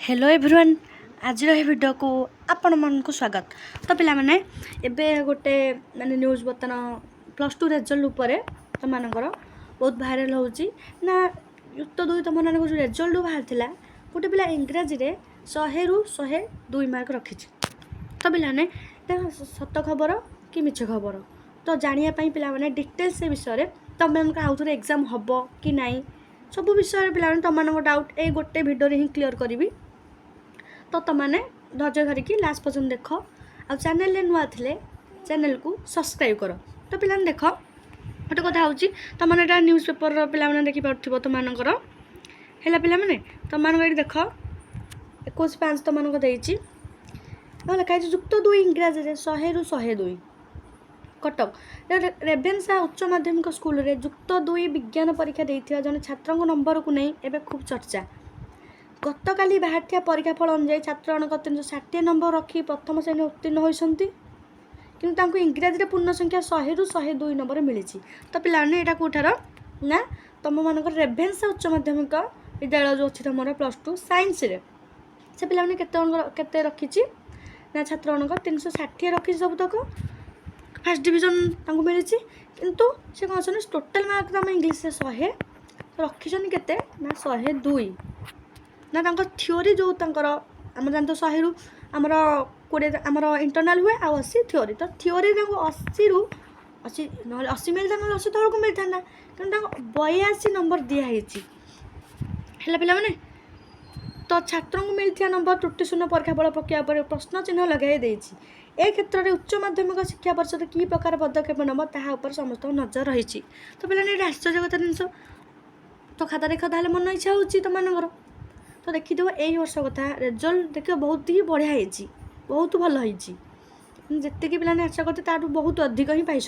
Hello everyone आज video को आपण मन को स्वागत। तो पिला माने एबे गोटे माने न्यूज़ बर्तमान +2 रिजल्ट उपर तुम मानकर बहुत भाइराल होची ना युक्त 2 तुम मान जो रिजल्ट बाहर थिला गोटे पिला इंग्राजी रे 100 रु 102 मार्क रखी। तो पिला ने सत खबर कि मिछ खबर तो जानिया पई पिला माने डिटेल्स से विषय रे तुम मान आउ थोड़े एग्जाम हबो कि नाही सब विषय पिला तुम मान डाउट ए गोटे भिडियो रे ही क्लियर करी। तो तुमने धैर्य धरिकी लास्ट पर्यटन देख आ चैनल नुआ थे चैनल को सब्सक्राइब कर। तो पिला देख गोटे कथा हूँ तुमने यहाँ न्यूज़ पेपर पिला देखिपो तुमकर है पिला तुम ये देख 21/5 तुमको लिखाई युक्त 2 इंग्राजी 100 रु 102 कटक रेभेन्सा उच्च माध्यमिक स्कूल रे युक्त 2 विज्ञान परीक्षा देइथिया जने छात्र नंबर को नहीं एबे खूब चर्चा। गतकाली बाहर परीक्षा फल अनुसार छात्र 360 नंबर रखी प्रथम श्रेणी उत्तीर्ण होती कि इंग्राजी पूर्ण संख्या 100 रु 102 नंबर मिली। तो पिलाने यहाँ कौटार ना तुम मान रेभेन्सा उच्च माध्यमिक विद्यालय जो अच्छी तुम +2 साइंस रे से पिलाने केते रखी ना छात्र 360 रखी सबतक फर्स्ट डिविजन मिली किंतु से कौन टोटाल मार्क तुम इंग्लीश 100 रखी के ना 102 ना थ्योरी जो आम जानते 100 रु आमर 20 आमर इंटरनाल हुए आ 80 थ्योरी। तो थ्योरी 80 रु 80 ना 80 मिलता ना 80 तौक मिलता ना कि 82 नंबर दिखाई है पिला माने। तो छात्र को मिलता नंबर त्रुटिशून्य परीक्षा फल प्रक्रिया पर प्रश्न चिन्ह लगाई देछि। ए क्षेत्र में उच्च माध्यमिक शिक्षा परिषद कि प्रकार पदक्षेप नब ताहा समस्त नजर रही। तो पिला आश्चर्य कथा जिन तो खाता देखा ताले मन इच्छा होची तुम तो देखिद यही वर्ष कथा रिजल्ट देख बहुत ही बढ़िया होती बहुत भल होती जी पिलाने आशा करते ताठू बहुत अधिक ही पाई।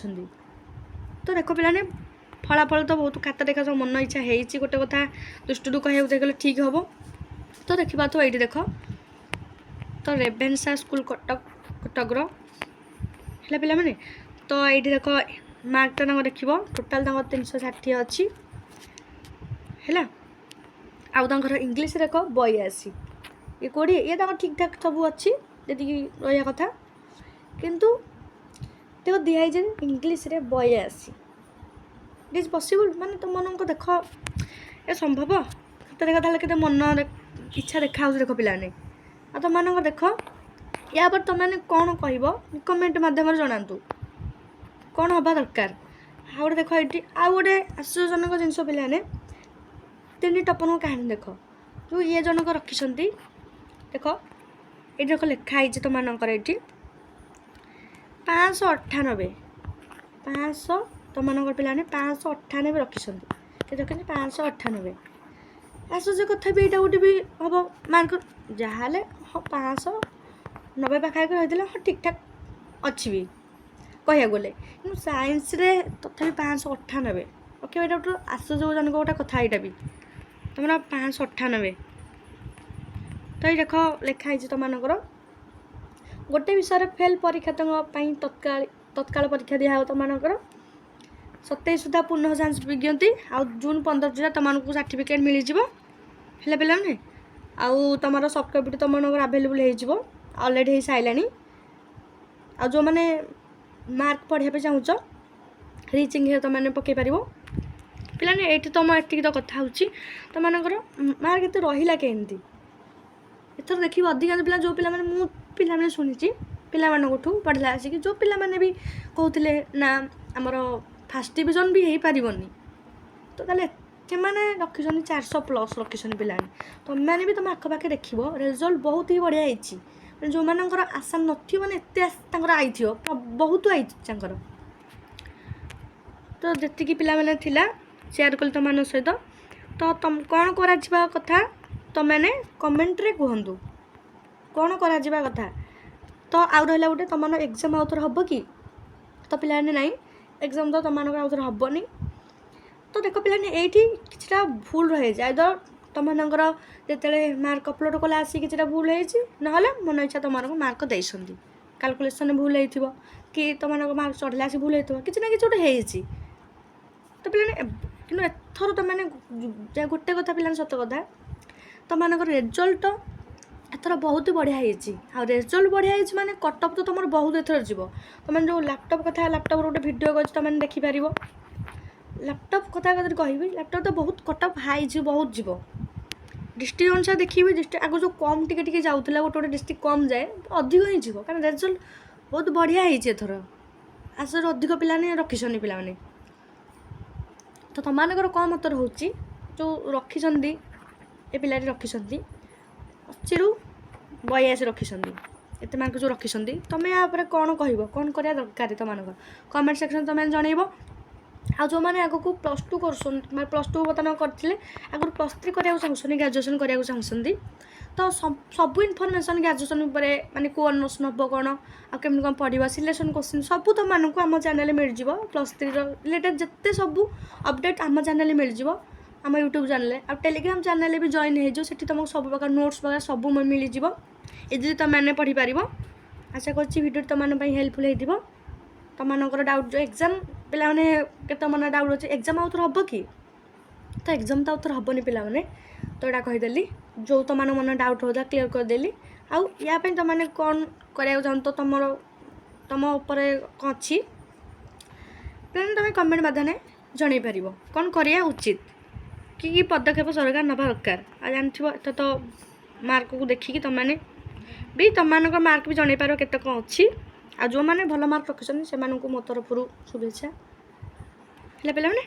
तो देख पिलाने फलाफल तो बहुत खाता देखा सब मन इच्छा होती गोटे कथा दृष्टि कह गले ठीक हम। तो देखा तो ये देख तो रेभेन्सा स्कूल कटक है पिला माने। तो ये देख मार्कटा देख टोटाल 360 अच्छी है आउर इंग्लीश देख 82 ये 20 ये ठीक ठाक सब अच्छी जी रहा कथा किंतु देख दिखाई इंग्लीश रे 82 इट इज पॉसिबल माने तुम मन को देख ये संभव तो देखा के मन इच्छा देखा देख पिलाने आ तुम मान देख या पर तुम मैंने कौन कह कमेंट मध्यम जनातु कौन हवा दरकार आ गए देख ये आउ गए आश्चर्यजनक जिनस पिलाने 3 टपन कहानी देख जो ये जनक रखी देख ये देख लिखाई तुम ये 598 500 तुम पिलाने 598 रखी रखी 598 आश्चर्य कथा भी यहाँ गोटे भी हम मार्क जहाँ हाँ 590 पाखापाखि रही हाँ ठीक ठाक अच्छी भी कह गले कि साइंस रे तथापि 598 ओके ये गोटे आश्चर्यजनक गोटे कथा यहाँ भी तुम 598 तो ये देख लिखाई तुमर गोटे विषय फेल परीक्षा तत्काल परीक्षा दिहा तुमर 27 सुधा पूर्ण चांस विज्ञप्ति आ जून 15 सुधा तुमको सर्टिफिकेट मिल जाए पे आउ तुम सफ्ट कपी तुम आवेलेबल ऑलरेडी हो सारे आ जो मैंने मार्क पढ़ाई चाहूच रिचिंग तुमने पकई पार पिलाने ये तुम एति तो कथा तुम मार्क एत रहा केमती एथर देखिए अधिकांश पिला जो पिला शुणी पिलाठू पढ़ला आसिक जो पिलाने भी कहते ना आमर फास्ट डिविजन भी हो पारनी तो से रखी 400+ रखी पिला तुमने भी तुम आखपाखे देख रिजल्ट बहुत ही बढ़िया होती जो मान आशा नाने एत आई बहुत आई तो जी पिला थिला शेयर कल तुम सहित तो तुम कौन करा कथा तुमने कमेंट रे कहतु कौन करा कथा। तो आउ रहा गोटे तुम एग्जाम आउ थे हम कि तो पिलाने ना एग्जाम तो तुम आउ थे हेनी। तो देख पिलाने ये कि भूल रही जाए इधर तुम जिते मार्क अपलोड कला आसी कि भूल ना मन इच्छा तुम मार्क दे कैलकुलेसन भूल हो कि तुम मार्क चढ़ला आसी भूल हो कि ना कि गोटे तो पिलाने कि एथर तुमने गोटे कथा पिलाने सत कथा तुम रिजल्ट ଏଥର ବହୁତ ବଢ଼ିଆ ହେଇଛି ଆଉ ରେଜଲ୍ଟ ବଢ଼ିଆ ହେଇଛି ମାନେ କଟଅଫ୍ ତ ତୁମର ବହୁତ ଏଥର ଯିବ। ତୁମେ ଯେଉଁ ଲ୍ୟାପଟପ୍ କଥା ଲ୍ୟାପଟପ୍ର ଗୋଟେ ଭିଡ଼ିଓ କରିଛି ତୁମେ ଦେଖିପାରିବ। ଲ୍ୟାପଟପ୍ କଥା ଯଦି କହିବି ଲ୍ୟାପଟପ୍ ତ ବହୁତ କଟଅଫ୍ ହାଇ ଯିବ ବହୁତ ଯିବ। ଡିଷ୍ଟ୍ରିକ୍ଟ ଅନୁସାରେ ଦେଖିବି ଡିଷ୍ଟ୍ରିକ୍ଟ ଆଗରୁ ଯେଉଁ କମ୍ ଟିକେ ଟିକେ ଯାଉଥିଲା ଗୋଟେ ଗୋଟେ ଡିଷ୍ଟ୍ରିକ୍ଟ କମ୍ ଯାଏ ଅଧିକ ହିଁ ଯିବ କାରଣ ରେଜଲ୍ଟ ବହୁତ ବଢ଼ିଆ ହେଇଛି ଏଥର। ଆସରୁ ଅଧିକ ପିଲାମାନେ ରଖିଛନ୍ତି ପିଲାମାନେ। ତ ତୁମମାନଙ୍କର କ'ଣ ମତ ରହୁଛି ଯେଉଁ ରଖିଛନ୍ତି ଏ ପିଲାଟି ରଖିଛନ୍ତି 80ରୁ 82 ରଖିଛନ୍ତି ଏତେ ମାର୍କ ଯେଉଁ ରଖିଛନ୍ତି ତୁମେ ୟା ଉପରେ କ'ଣ କହିବ କ'ଣ କରିବା ଦରକାର ତୁମମାନଙ୍କର କମେଣ୍ଟ ସେକ୍ସନ୍ ତୁମେ ଜଣାଇବ। ଆଉ ଯେଉଁମାନେ ଆଗକୁ +2 କରୁଛନ୍ତି ମାନେ +2 ବର୍ତ୍ତମାନ କରିଥିଲେ ଆଗରୁ +3 କରିବାକୁ ଚାହୁଁଛନ୍ତି ଗ୍ରାଜୁଏସନ୍ କରିବାକୁ ଚାହୁଁଛନ୍ତି ତ ସବୁ ଇନଫର୍ମେସନ୍ ଗ୍ରାଜୁଏସନ୍ ଉପରେ ମାନେ କେଉଁ ଅନର୍ସ ନେବ କ'ଣ ଆଉ କେମିତି କ'ଣ ପଢ଼ିବ ସିଲେକ୍ସନ୍ କୋଶ୍ଚିନ୍ ସବୁ ତୁମମାନଙ୍କୁ ଆମ ଚ୍ୟାନେଲ୍ରେ ମିଳିଯିବ। +3ର ରିଲେଟେଡ଼୍ ଯେତେ ସବୁ ଅପଡ଼େଟ୍ ଆମ ଚ୍ୟାନେଲ୍ରେ ମିଳିଯିବ ଆମ ୟୁଟ୍ୟୁବ୍ ଚ୍ୟାନେଲ୍ରେ। ଆଉ ଟେଲିଗ୍ରାମ୍ ଚ୍ୟାନେଲ୍ରେ ବି ଜଏନ୍ ହେଇଯିବ ସେଠି ତୁମକୁ ସବୁ ପ୍ରକାର ନୋଟ୍ସ ବଗେରା ସବୁ ମିଳିଯିବ ଇଜିଲି ତୁମେମାନେ ପଢ଼ିପାରିବ। ଆଶା କରୁଛି ଭିଡ଼ିଓଟି ତୁମମାନଙ୍କ ପାଇଁ ହେଲ୍ପଫୁଲ୍ ହେଇଥିବ। ତୁମମାନଙ୍କର ଡାଉଟ୍ ଯେଉଁ ଏକ୍ଜାମ୍ ପିଲାମାନେ କେତେ ମନେ ଡାଉଟ୍ ଅଛି ଏକ୍ଜାମ୍ ଆଉ ଥରେ ହେବ କି ତ ଏକ୍ଜାମ୍ ତ ଆଉ ଥରେ ହେବନି ପିଲାମାନେ ତ ଏଇଟା କହିଦେଲି ଯେଉଁ ତୁମମାନଙ୍କ ମନରେ ଡାଉଟ୍ ହେଉଥିଲା କ୍ଲିୟର୍ କରିଦେଲି। ଆଉ ୟା ପାଇଁ ତୁମମାନେ କ'ଣ କରିବାକୁ ଚାହୁଁଛ ତୁମ ଉପରେ କ'ଣ ଅଛି ତେଣୁ ତୁମେ କମେଣ୍ଟ ମାଧ୍ୟମରେ ଜଣାଇ ପାରିବ କ'ଣ କରିବା ଉଚିତ କି ପଦକ୍ଷେପ ସରକାର ନେବା ଦରକାର। ଆଉ ଜାଣିଥିବ ଏଟା ତ ମାର୍କକୁ ଦେଖିକି ତୁମମାନେ ବି ତୁମମାନଙ୍କ ମାର୍କ ବି ଜଣାଇ ପାରିବ କେତେ କ'ଣ ଅଛି। ଆଉ ଯେଉଁମାନେ ଭଲ ମାର୍କ ରଖିଛନ୍ତି ସେମାନଙ୍କୁ ମୋ ତରଫରୁ ଶୁଭେଚ୍ଛା ହେଲା ପିଲାମାନେ।